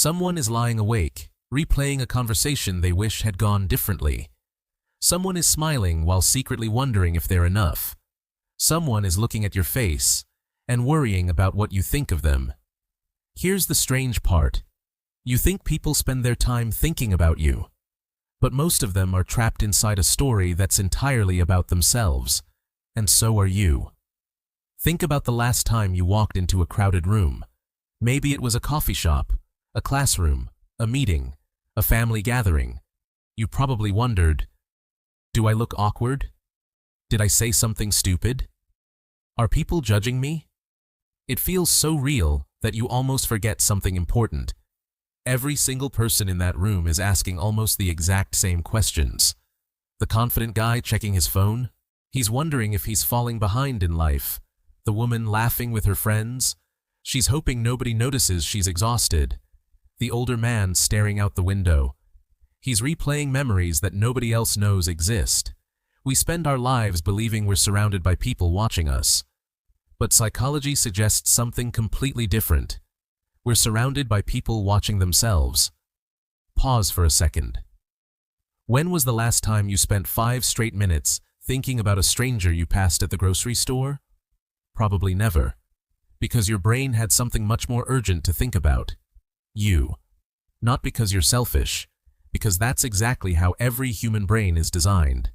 Someone is lying awake, replaying a conversation they wish had gone differently. Someone is smiling while secretly wondering if they're enough. Someone is looking at your face and worrying about what you think of them. Here's the strange part. You think people spend their time thinking about you, but most of them are trapped inside a story that's entirely about themselves, and so are you. Think about the last time you walked into a crowded room. Maybe it was a coffee shop, a classroom, a meeting, a family gathering. You probably wondered, do I look awkward? Did I say something stupid? Are people judging me? It feels so real that you almost forget something important. Every single person in that room is asking almost the exact same questions. The confident guy checking his phone, he's wondering if he's falling behind in life. The woman laughing with her friends, she's hoping nobody notices she's exhausted. The older man staring out the window, he's replaying memories that nobody else knows exist. We spend our lives believing we're surrounded by people watching us. But psychology suggests something completely different. We're surrounded by people watching themselves. Pause for a second. When was the last time you spent 5 straight minutes thinking about a stranger you passed at the grocery store? Probably never, because your brain had something much more urgent to think about. You. Not because you're selfish, because that's exactly how every human brain is designed.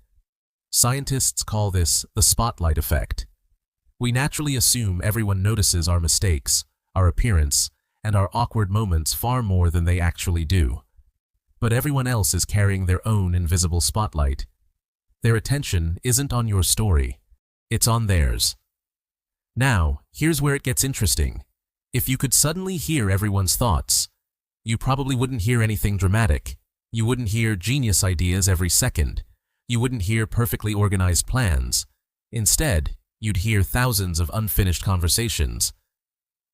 Scientists call this the spotlight effect. We naturally assume everyone notices our mistakes, our appearance, and our awkward moments far more than they actually do. But everyone else is carrying their own invisible spotlight. Their attention isn't on your story, it's on theirs. Now, here's where it gets interesting. If you could suddenly hear everyone's thoughts, you probably wouldn't hear anything dramatic. You wouldn't hear genius ideas every second. You wouldn't hear perfectly organized plans. Instead, you'd hear thousands of unfinished conversations.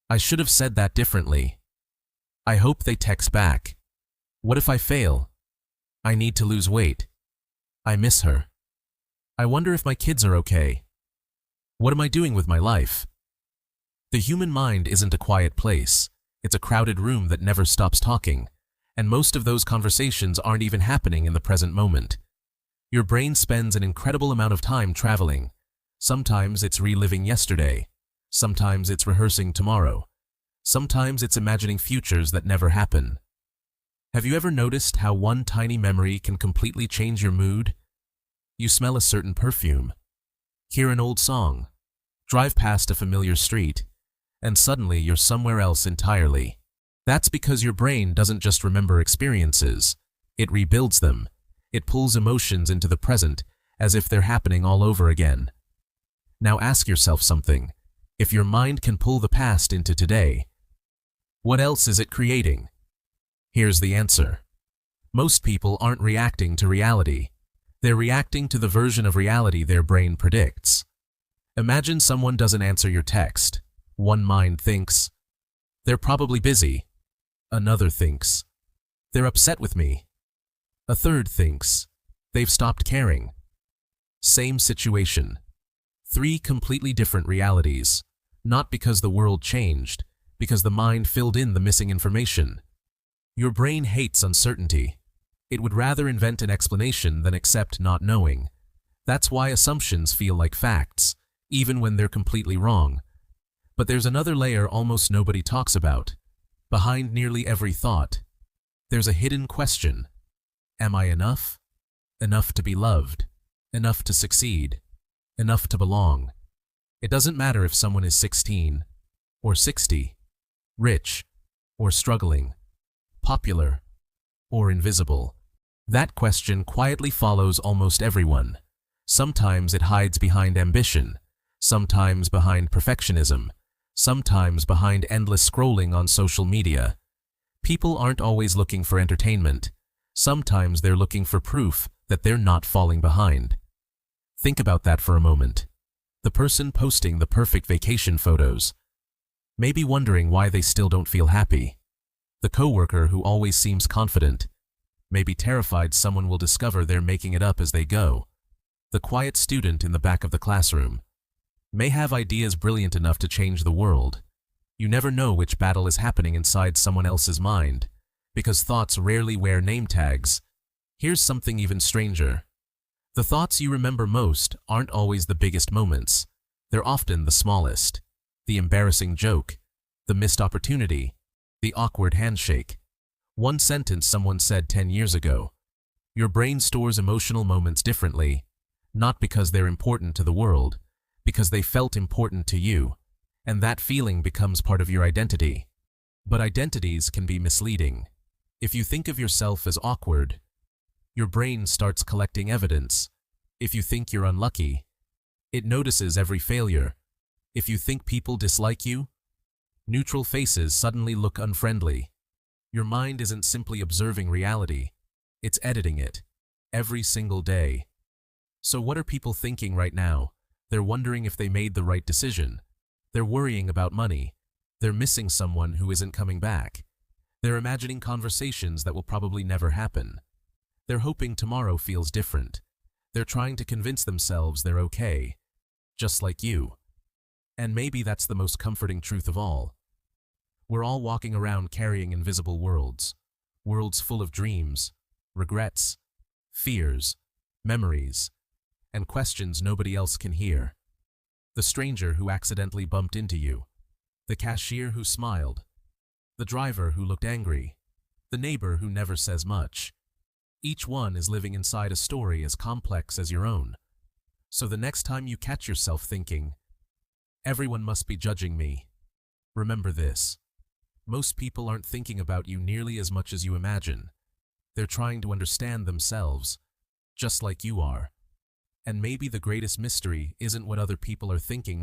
I should have said that differently. I hope they text back. What if I fail? I need to lose weight. I miss her. I wonder if my kids are okay. What am I doing with my life? The human mind isn't a quiet place. It's a crowded room that never stops talking, and most of those conversations aren't even happening in the present moment. Your brain spends an incredible amount of time traveling. Sometimes it's reliving yesterday. Sometimes it's rehearsing tomorrow. Sometimes it's imagining futures that never happen. Have you ever noticed how one tiny memory can completely change your mood? You smell a certain perfume, hear an old song, drive past a familiar street, and suddenly you're somewhere else entirely. That's because your brain doesn't just remember experiences, it rebuilds them. It pulls emotions into the present as if they're happening all over again. Now ask yourself something. If your mind can pull the past into today, what else is it creating? Here's the answer. Most people aren't reacting to reality. They're reacting to the version of reality their brain predicts. Imagine someone doesn't answer your text. One mind thinks, they're probably busy. Another thinks, they're upset with me. A third thinks, they've stopped caring. Same situation. 3 completely different realities. Not because the world changed, because the mind filled in the missing information. Your brain hates uncertainty. It would rather invent an explanation than accept not knowing. That's why assumptions feel like facts, even when they're completely wrong. But there's another layer almost nobody talks about. Behind nearly every thought, there's a hidden question. Am I enough? Enough to be loved? Enough to succeed? Enough to belong? It doesn't matter if someone is 16 or 60, rich or struggling, popular or invisible. That question quietly follows almost everyone. Sometimes it hides behind ambition, sometimes behind perfectionism, sometimes behind endless scrolling on social media. People aren't always looking for entertainment. Sometimes they're looking for proof that they're not falling behind. Think about that for a moment. The person posting the perfect vacation photos, maybe wondering why they still don't feel happy. The coworker who always seems confident, maybe terrified someone will discover they're making it up as they go. The quiet student in the back of the classroom may have ideas brilliant enough to change the world. You never know which battle is happening inside someone else's mind, because thoughts rarely wear name tags. Here's something even stranger. The thoughts you remember most aren't always the biggest moments. They're often the smallest. The embarrassing joke, the missed opportunity, the awkward handshake. One sentence someone said 10 years ago. Your brain stores emotional moments differently, not because they're important to the world, because they felt important to you, and that feeling becomes part of your identity. But identities can be misleading. If you think of yourself as awkward, your brain starts collecting evidence. If you think you're unlucky, it notices every failure. If you think people dislike you, neutral faces suddenly look unfriendly. Your mind isn't simply observing reality, it's editing it, every single day. So what are people thinking right now? They're wondering if they made the right decision. They're worrying about money. They're missing someone who isn't coming back. They're imagining conversations that will probably never happen. They're hoping tomorrow feels different. They're trying to convince themselves they're okay, just like you. And maybe that's the most comforting truth of all. We're all walking around carrying invisible worlds. Worlds full of dreams, regrets, fears, memories, and questions nobody else can hear. The stranger who accidentally bumped into you. The cashier who smiled. The driver who looked angry. The neighbor who never says much. Each one is living inside a story as complex as your own. So the next time you catch yourself thinking, "Everyone must be judging me," remember this. Most people aren't thinking about you nearly as much as you imagine. They're trying to understand themselves, just like you are. And maybe the greatest mystery isn't what other people are thinking